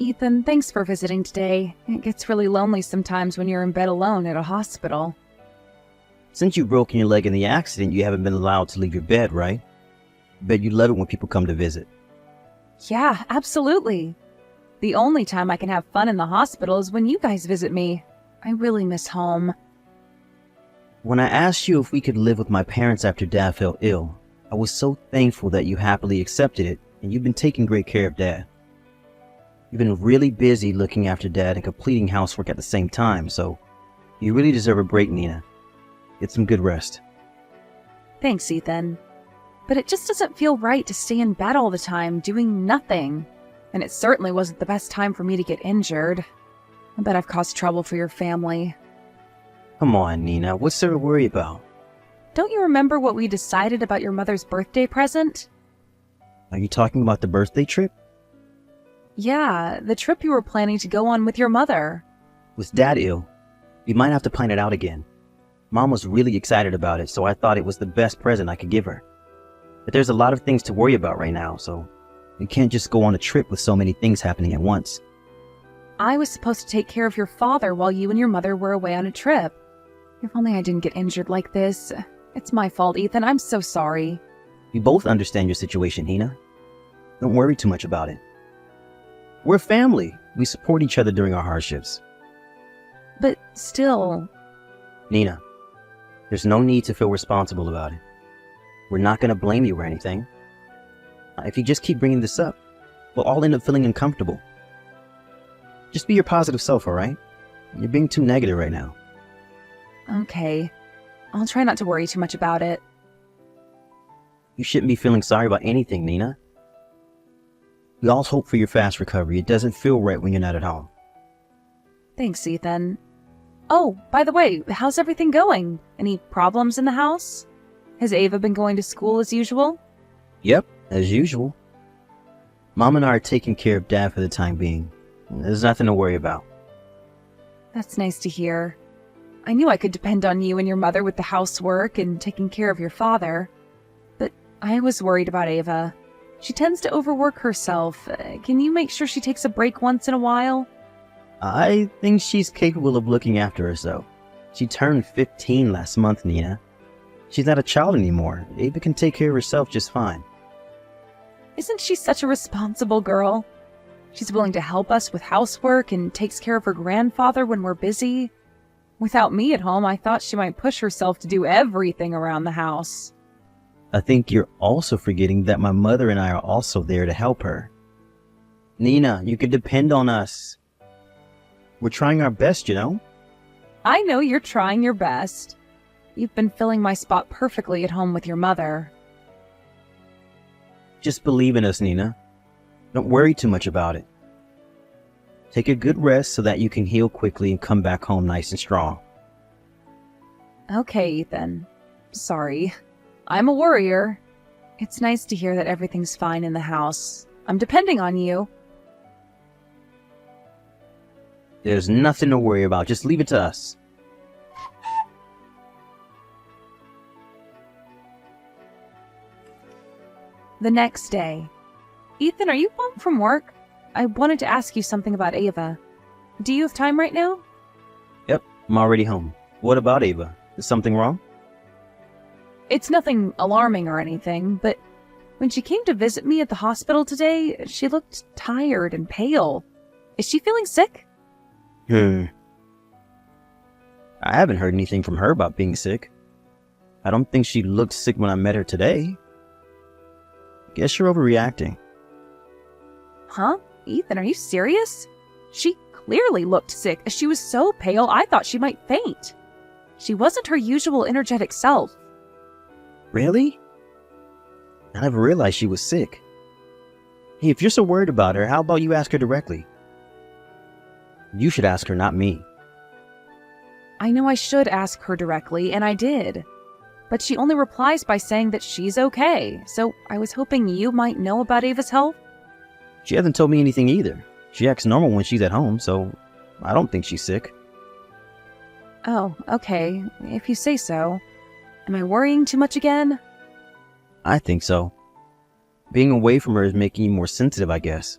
Ethan, thanks for visiting today. It gets really lonely sometimes when you're in bed alone at a hospital. Since you've broken your leg in the accident, you haven't been allowed to leave your bed, right? Bet you love it when people come to visit. Yeah, absolutely. The only time I can have fun in the hospital is when you guys visit me. I really miss home. When I asked you if we could live with my parents after Dad fell ill, I was so thankful that you happily accepted it, and you've been taking great care of Dad. You've been really busy looking after Dad and completing housework at the same time, so you really deserve a break, Nina. Get some good rest. Thanks, Ethan. But it just doesn't feel right to stay in bed all the time, doing nothing. And it certainly wasn't the best time for me to get injured. I bet I've caused trouble for your family. Come on, Nina, what's there to worry about? Don't you remember what we decided about your mother's birthday present? Are you talking about the birthday trip? Yeah, the trip you were planning to go on with your mother. Was Dad ill? We might have to plan it out again. Mom was really excited about it, so I thought it was the best present I could give her. But there's a lot of things to worry about right now, so we can't just go on a trip with so many things happening at once. I was supposed to take care of your father while you and your mother were away on a trip. If only I didn't get injured like this. It's my fault, Ethan. I'm so sorry. We both understand your situation, Nina. Don't worry too much about it. We're family. We support each other during our hardships. But still... Nina, there's no need to feel responsible about it. We're not going to blame you or anything. If you just keep bringing this up, we'll all end up feeling uncomfortable. Just be your positive self, alright? You're being too negative right now. Okay. I'll try not to worry too much about it. You shouldn't be feeling sorry about anything, Nina. We all hope for your fast recovery. It doesn't feel right when you're not at home. Thanks, Ethan. Oh, by the way, how's everything going? Any problems in the house? Has Ava been going to school as usual? Yep, as usual. Mom and I are taking care of Dad for the time being. There's nothing to worry about. That's nice to hear. I knew I could depend on you and your mother with the housework and taking care of your father. But I was worried about Ava. She tends to overwork herself. Can you make sure she takes a break once in a while? I think she's capable of looking after herself. She turned 15 last month, Nina. She's not a child anymore. Ava can take care of herself just fine. Isn't she such a responsible girl? She's willing to help us with housework and takes care of her grandfather when we're busy. Without me at home, I thought she might push herself to do everything around the house. I think you're also forgetting that my mother and I are also there to help her. Nina, you can depend on us. We're trying our best, you know? I know you're trying your best. You've been filling my spot perfectly at home with your mother. Just believe in us, Nina. Don't worry too much about it. Take a good rest so that you can heal quickly and come back home nice and strong. Okay, Ethan. Sorry. I'm a worrier. It's nice to hear that everything's fine in the house. I'm depending on you. There's nothing to worry about. Just leave it to us. The next day. Ethan, are you home from work? I wanted to ask you something about Ava. Do you have time right now? Yep, I'm already home. What about Ava? Is something wrong? It's nothing alarming or anything, but when she came to visit me at the hospital today, she looked tired and pale. Is she feeling sick? I haven't heard anything from her about being sick. I don't think she looked sick when I met her today. Guess you're overreacting. Huh? Ethan, are you serious? She clearly looked sick. She was so pale, I thought she might faint. She wasn't her usual energetic self. Really? I never realized she was sick. Hey, if you're so worried about her, how about you ask her directly? You should ask her, not me. I know I should ask her directly, and I did. But she only replies by saying that she's okay, so I was hoping you might know about Ava's health. She hasn't told me anything either. She acts normal when she's at home, so I don't think she's sick. Oh, okay, if you say so. Am I worrying too much again? I think so. Being away from her is making you more sensitive, I guess.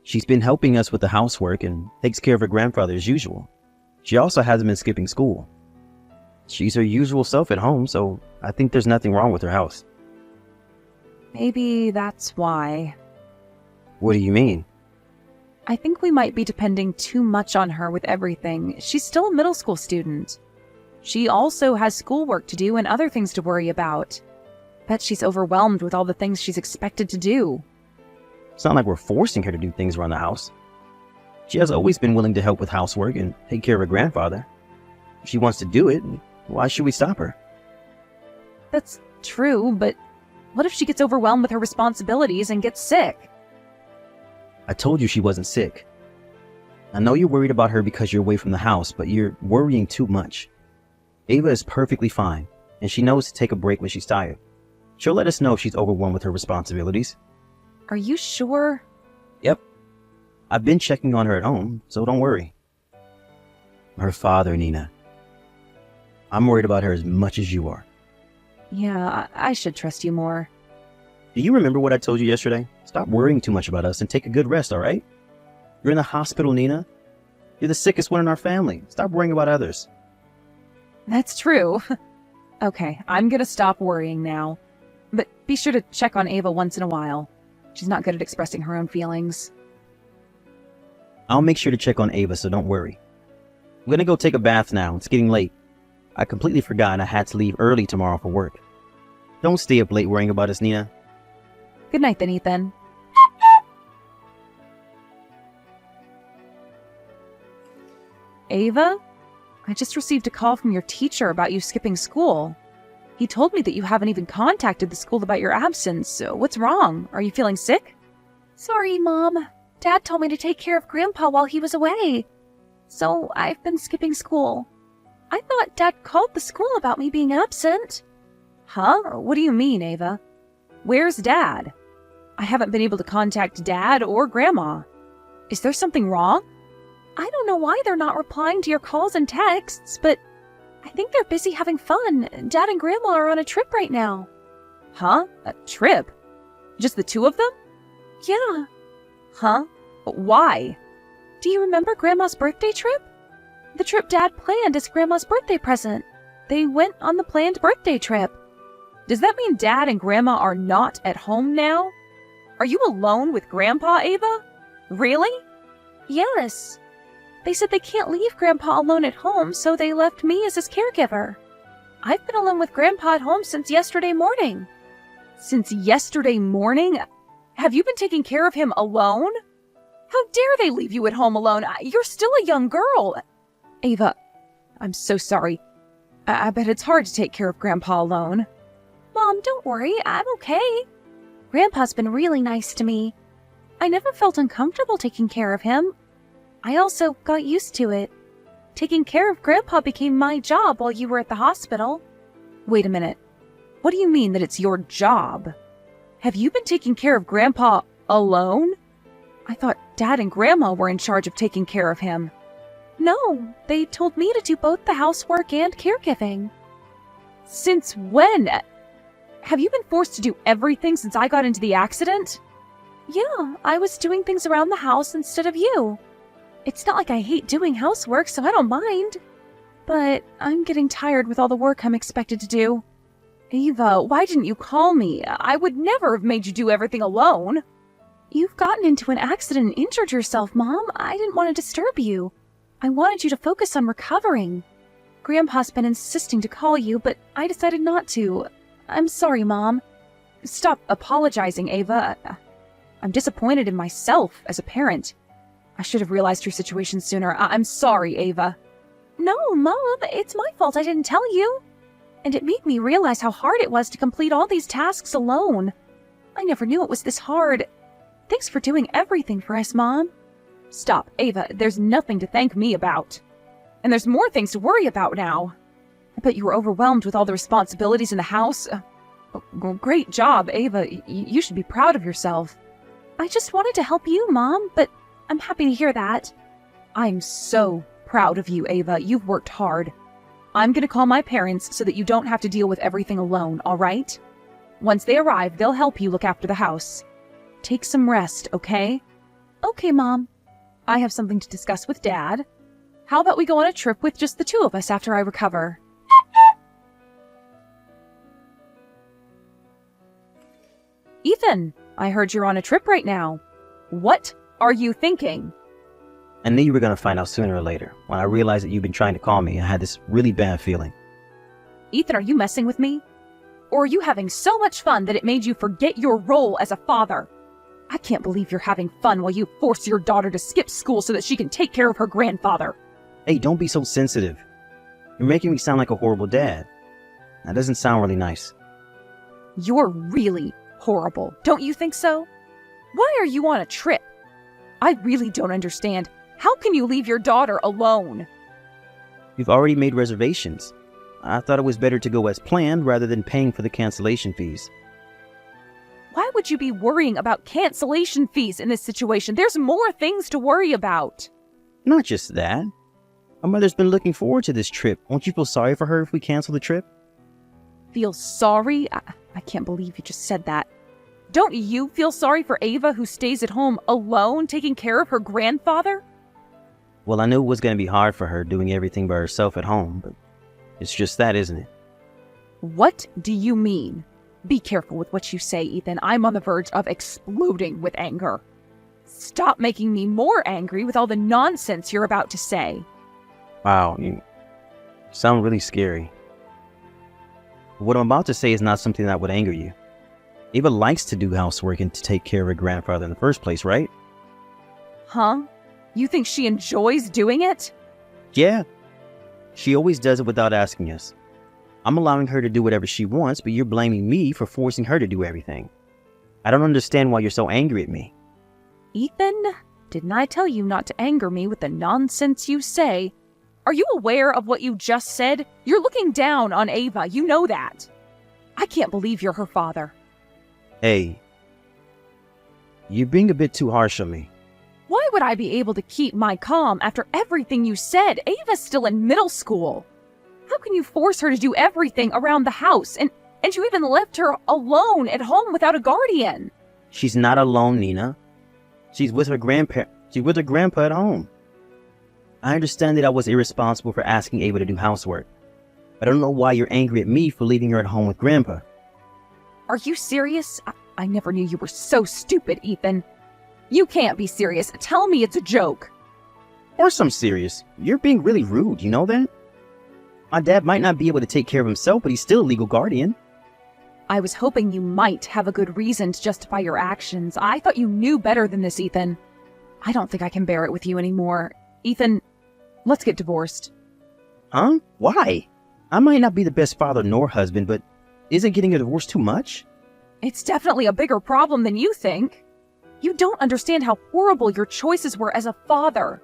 She's been helping us with the housework and takes care of her grandfather as usual. She also hasn't been skipping school. She's her usual self at home, so I think there's nothing wrong with her house. Maybe that's why. What do you mean? I think we might be depending too much on her with everything. She's still a middle school student. She also has schoolwork to do and other things to worry about. Bet she's overwhelmed with all the things she's expected to do. It's not like we're forcing her to do things around the house. She has always been willing to help with housework and take care of her grandfather. If she wants to do it, why should we stop her? That's true, but what if she gets overwhelmed with her responsibilities and gets sick? I told you she wasn't sick. I know you're worried about her because you're away from the house, but you're worrying too much. Ava is perfectly fine, and she knows to take a break when she's tired. She'll let us know if she's overwhelmed with her responsibilities. Are you sure? Yep. I've been checking on her at home, so don't worry. Her father, Nina. I'm worried about her as much as you are. Yeah, I should trust you more. Do you remember what I told you yesterday? Stop worrying too much about us and take a good rest, all right? You're in the hospital, Nina. You're the sickest one in our family. Stop worrying about others. That's true. Okay, I'm gonna stop worrying now. But be sure to check on Ava once in a while. She's not good at expressing her own feelings. I'll make sure to check on Ava, so don't worry. I'm gonna go take a bath now. It's getting late. I completely forgot I had to leave early tomorrow for work. Don't stay up late worrying about us, Nina. Good night then, Ethan. Ava? I just received a call from your teacher about you skipping school. He told me that you haven't even contacted the school about your absence. What's wrong? Are you feeling sick? Sorry, Mom. Dad told me to take care of Grandpa while he was away. So I've been skipping school. I thought Dad called the school about me being absent. Huh? What do you mean, Ava? Where's Dad? I haven't been able to contact Dad or Grandma. Is there something wrong? I don't know why they're not replying to your calls and texts, but I think they're busy having fun. Dad and Grandma are on a trip right now. Huh? A trip? Just the two of them? Yeah. Huh? Why? Do you remember Grandma's birthday trip? The trip Dad planned as Grandma's birthday present. They went on the planned birthday trip. Does that mean Dad and Grandma are not at home now? Are you alone with Grandpa, Ava? Really? Yes. They said they can't leave Grandpa alone at home, so they left me as his caregiver. I've been alone with Grandpa at home since yesterday morning. Since yesterday morning? Have you been taking care of him alone? How dare they leave you at home alone? You're still a young girl. Ava, I'm so sorry. I bet it's hard to take care of Grandpa alone. Mom, don't worry. I'm okay. Grandpa's been really nice to me. I never felt uncomfortable taking care of him. I also got used to it. Taking care of Grandpa became my job while you were at the hospital. Wait a minute. What do you mean that it's your job? Have you been taking care of Grandpa alone? I thought Dad and Grandma were in charge of taking care of him. No, they told me to do both the housework and caregiving. Since when? Have you been forced to do everything since I got into the accident? Yeah, I was doing things around the house instead of you. It's not like I hate doing housework, so I don't mind. But I'm getting tired with all the work I'm expected to do. Ava, why didn't you call me? I would never have made you do everything alone. You've gotten into an accident and injured yourself, Mom. I didn't want to disturb you. I wanted you to focus on recovering. Grandpa's been insisting to call you, but I decided not to. I'm sorry, Mom. Stop apologizing, Ava. I'm disappointed in myself as a parent. I should have realized your situation sooner. I'm sorry, Ava. No, Mom, it's my fault I didn't tell you. And it made me realize how hard it was to complete all these tasks alone. I never knew it was this hard. Thanks for doing everything for us, Mom. Stop, Ava. There's nothing to thank me about. And there's more things to worry about now. I bet you were overwhelmed with all the responsibilities in the house. Great job, Ava. You should be proud of yourself. I just wanted to help you, Mom, but I'm happy to hear that. I'm so proud of you, Ava. You've worked hard. I'm going to call my parents so that you don't have to deal with everything alone, all right? Once they arrive, they'll help you look after the house. Take some rest, okay? Okay, Mom. I have something to discuss with Dad. How about we go on a trip with just the two of us after I recover? Ethan, I heard you're on a trip right now. What are you thinking? I knew you were going to find out sooner or later. When I realized that you've been trying to call me, I had this really bad feeling. Ethan, are you messing with me? Or are you having so much fun that it made you forget your role as a father? I can't believe you're having fun while you force your daughter to skip school so that she can take care of her grandfather. Hey, don't be so sensitive. You're making me sound like a horrible dad. That doesn't sound really nice. You're really horrible, don't you think so? Why are you on a trip? I really don't understand. How can you leave your daughter alone? You've already made reservations. I thought it was better to go as planned rather than paying for the cancellation fees. Why would you be worrying about cancellation fees in this situation? There's more things to worry about. Not just that. My mother's been looking forward to this trip. Won't you feel sorry for her if we cancel the trip? Feel sorry? I can't believe you just said that. Don't you feel sorry for Ava, who stays at home alone taking care of her grandfather? Well, I knew it was going to be hard for her doing everything by herself at home, but it's just that, isn't it? What do you mean? Be careful with what you say, Ethan. I'm on the verge of exploding with anger. Stop making me more angry with all the nonsense you're about to say. Wow, you sound really scary. What I'm about to say is not something that would anger you. Ava likes to do housework and to take care of her grandfather in the first place, right? Huh? You think she enjoys doing it? Yeah. She always does it without asking us. I'm allowing her to do whatever she wants, but you're blaming me for forcing her to do everything. I don't understand why you're so angry at me. Ethan, didn't I tell you not to anger me with the nonsense you say? Are you aware of what you just said? You're looking down on Ava, you know that. I can't believe you're her father. Hey, you're being a bit too harsh on me. Why would I be able to keep my calm after everything you said? Ava's still in middle school. How can you force her to do everything around the house? And you even left her alone at home without a guardian. She's not alone, Nina. She's with her grandpa at home. I understand that I was irresponsible for asking Ava to do housework. I don't know why you're angry at me for leaving her at home with Grandpa. Are you serious? I never knew you were so stupid, Ethan. You can't be serious. Tell me it's a joke. Of course I'm serious. You're being really rude, you know that? My dad might not be able to take care of himself, but he's still a legal guardian. I was hoping you might have a good reason to justify your actions. I thought you knew better than this, Ethan. I don't think I can bear it with you anymore. Ethan, let's get divorced. Huh? Why? I might not be the best father nor husband, but isn't getting a divorce too much? It's definitely a bigger problem than you think. You don't understand how horrible your choices were as a father.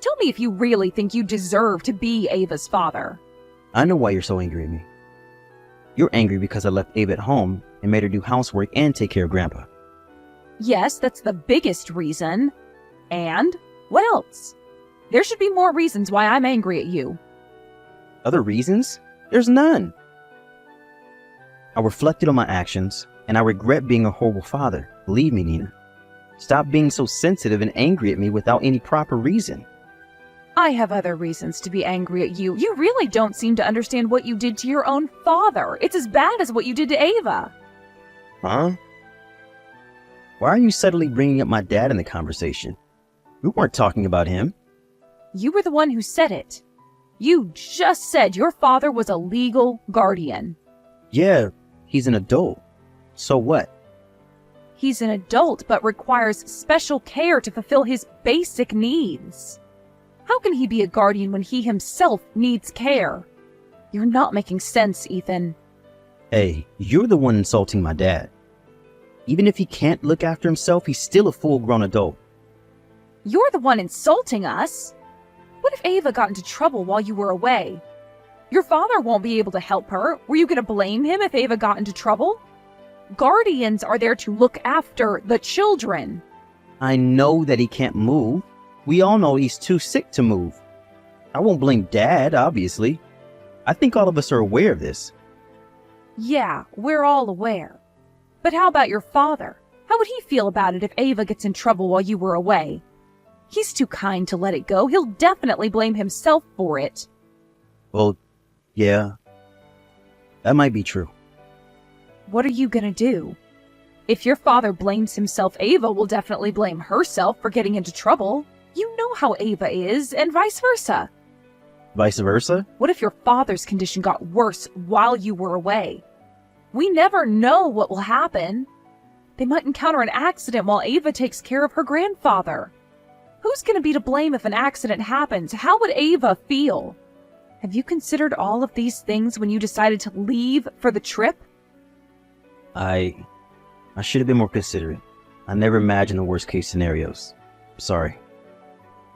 Tell me if you really think you deserve to be Ava's father. I know why you're so angry at me. You're angry because I left Ava at home and made her do housework and take care of Grandpa. Yes, that's the biggest reason. And what else? There should be more reasons why I'm angry at you. Other reasons? There's none. I reflected on my actions, and I regret being a horrible father. Believe me, Nina. Stop being so sensitive and angry at me without any proper reason. I have other reasons to be angry at you. You really don't seem to understand what you did to your own father. It's as bad as what you did to Ava. Huh? Why are you suddenly bringing up my dad in the conversation? We weren't talking about him. You were the one who said it. You just said your father was a legal guardian. Yeah, he's an adult. So what? He's an adult, but requires special care to fulfill his basic needs. How can he be a guardian when he himself needs care? You're not making sense, Ethan. Hey, you're the one insulting my dad. Even if he can't look after himself, he's still a full-grown adult. You're the one insulting us. What if Ava got into trouble while you were away? Your father won't be able to help her. Were you going to blame him if Ava got into trouble? Guardians are there to look after the children. I know that he can't move. We all know he's too sick to move. I won't blame Dad, obviously. I think all of us are aware of this. Yeah, we're all aware. But how about your father? How would he feel about it if Ava gets in trouble while you were away? He's too kind to let it go. He'll definitely blame himself for it. Well, yeah, that might be true. What are you gonna do? If your father blames himself, Ava will definitely blame herself for getting into trouble. You know how Ava is, and vice versa. Vice versa? What if your father's condition got worse while you were away? We never know what will happen. They might encounter an accident while Ava takes care of her grandfather. Who's going to be to blame if an accident happens? How would Ava feel? Have you considered all of these things when you decided to leave for the trip? I should have been more considerate. I never imagined the worst case scenarios. Sorry.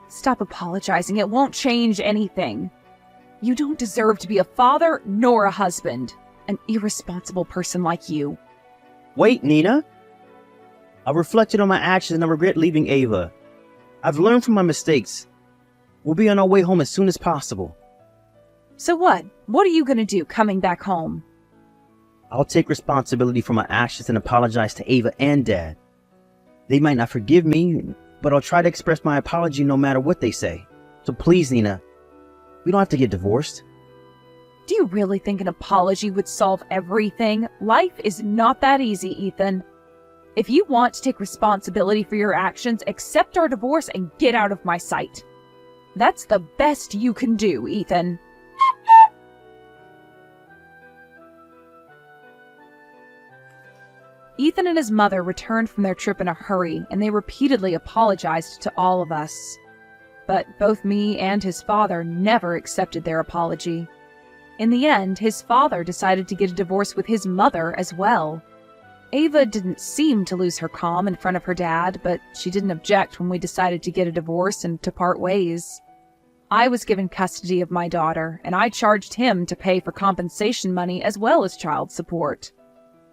Stop apologizing. It won't change anything. You don't deserve to be a father nor a husband. An irresponsible person like you. Wait, Nina. I reflected on my actions and I regret leaving Ava. I've learned from my mistakes. We'll be on our way home as soon as possible. So what? What are you going to do coming back home? I'll take responsibility for my actions and apologize to Ava and Dad. They might not forgive me, but I'll try to express my apology no matter what they say. So please, Nina, we don't have to get divorced. Do you really think an apology would solve everything? Life is not that easy, Ethan. If you want to take responsibility for your actions, accept our divorce and get out of my sight. That's the best you can do, Ethan. Ethan and his mother returned from their trip in a hurry, and they repeatedly apologized to all of us. But both me and his father never accepted their apology. In the end, his father decided to get a divorce with his mother as well. Ava didn't seem to lose her calm in front of her dad, but she didn't object when we decided to get a divorce and to part ways. I was given custody of my daughter, and I charged him to pay for compensation money as well as child support.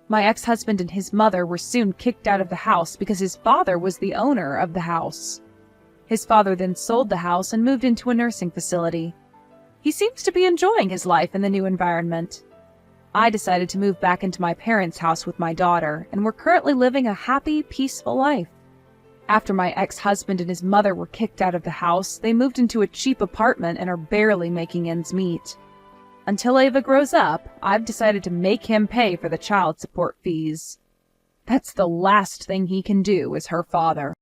My ex-husband and his mother were soon kicked out of the house because his father was the owner of the house. His father then sold the house and moved into a nursing facility. He seems to be enjoying his life in the new environment. I decided to move back into my parents' house with my daughter, and we're currently living a happy, peaceful life. After my ex-husband and his mother were kicked out of the house, they moved into a cheap apartment and are barely making ends meet. Until Ava grows up, I've decided to make him pay for the child support fees. That's the last thing he can do as her father.